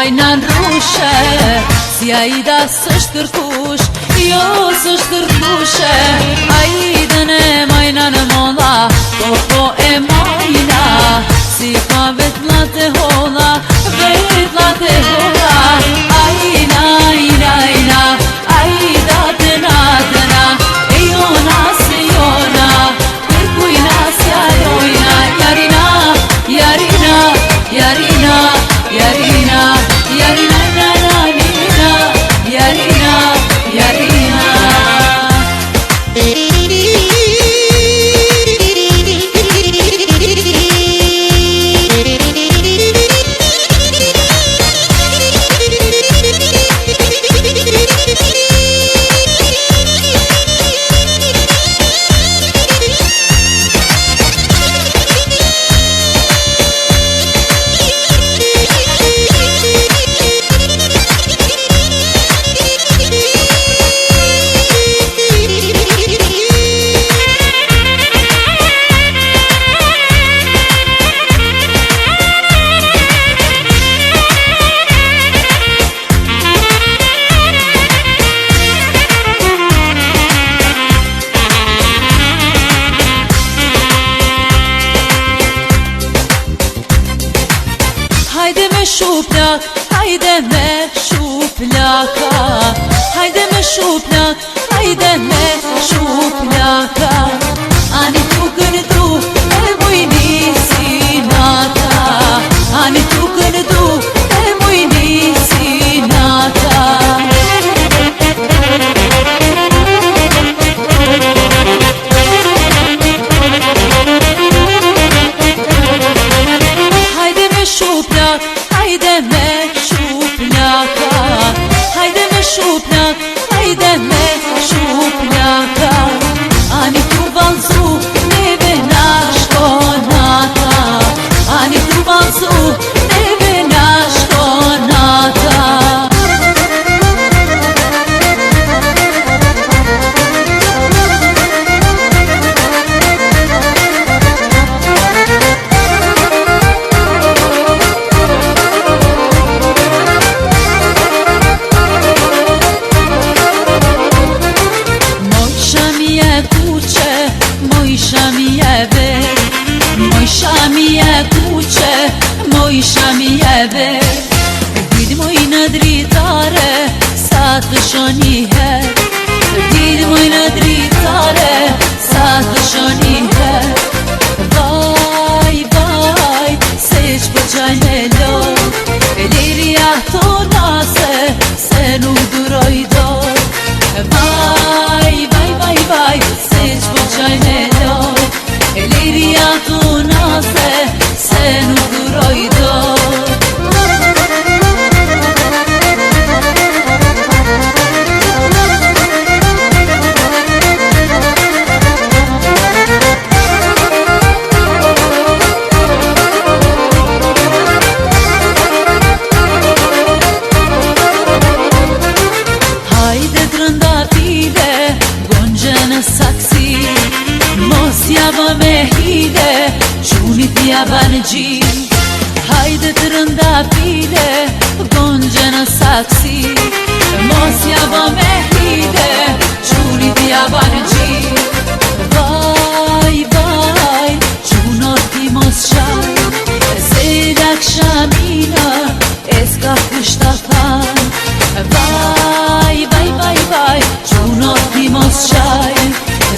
Hajna n'rushe, si Aida s'është kërkush, jo s'është kërkushe. Aidën e majna në molla, po e majna, si ka vetlat e holla, vetlat e holla. Aina, aina, aina, Aida tëna, tëna, e jona se jona, kërkujna si arojna. Jarina, jarina, jarina, jarina, jarina, jarina, jarina, jarina. Hajde me shuplak, hajde me shuplaka, hajde me shuplak, hajde me shuplaka. Ani tukën du, e mujni si nata, ani tukën du, e mujni si nata. Hajde me shuplak, hajde me shuplaka, hajde me shuplak, hajde me shuplaka. Ani tu valzu, neve na shkonata, ani tu valzu, neve na shkonata. Mojsha mi e ver, mojsha mi e kuqe, mojsha mi e ver. Did moj në dritare, sa të shoni her. Did moj në dritare, sa të shoni her. Vaj, vaj, se qpo qaj me lo, e liria tona se nuk duroj do. Vaj, vaj, vaj, vaj, se qpo qaj me lo, e liria tona se nuk duroj do. Saksi, mos java me hile, qunit java në gjim. Hajde të rënda pile, gonxhe në saksi, mos java me hile, qunit java në gjim. Vaj, vaj, qunot ti mos qaj, se lak shamina, e s'ka kushta than. Vaj, vaj, vaj, vaj, qunot ti mos qaj,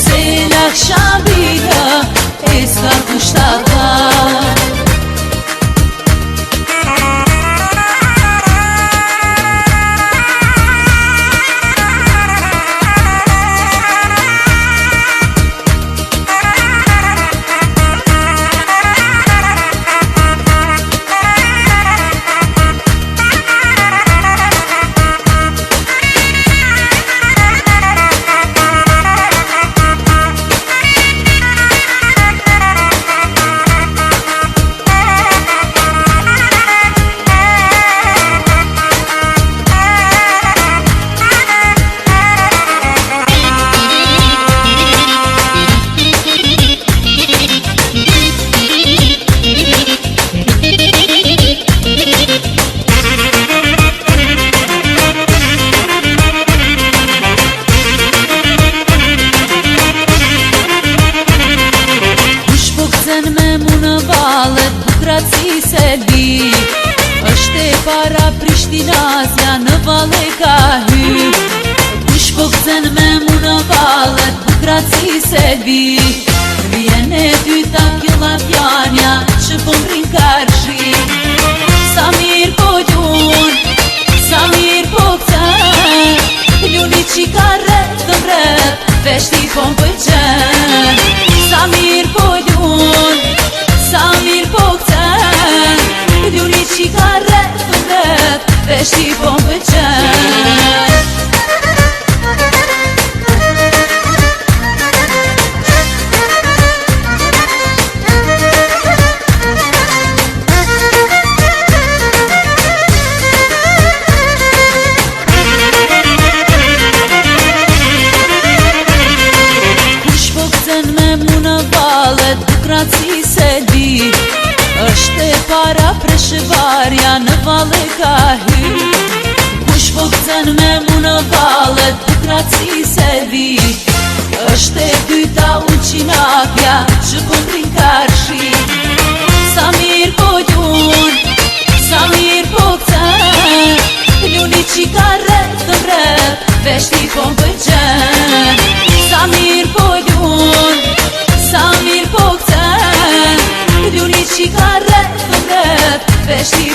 se lak shamina, e s'ka kushta than. selvi. Vjen e dyta killa pjanja që po mbrin karshi. Sa mirë po ljun, sa mirë po këtën, ljuni qika rreth të mbret, veshti po m'pëlqen. Sa mirë po ljun, sa mirë po këtën, ljuni qika rreth të mbret, veshti po m'pëlqen. Si se di, është e para preshëvarja në valle ka hy. Kush po këtën me mu në valle, dukrat si se di, është e dyta uqinakja që po mbrin karshi. Sa mirë po ljun, sa mirë po këtën, ljuni qika rreth të mbret, veshti po m'pëlqen. Sa mirë po ljun, sa mirë po këtën, ljuni qika rreth të mbret, veshti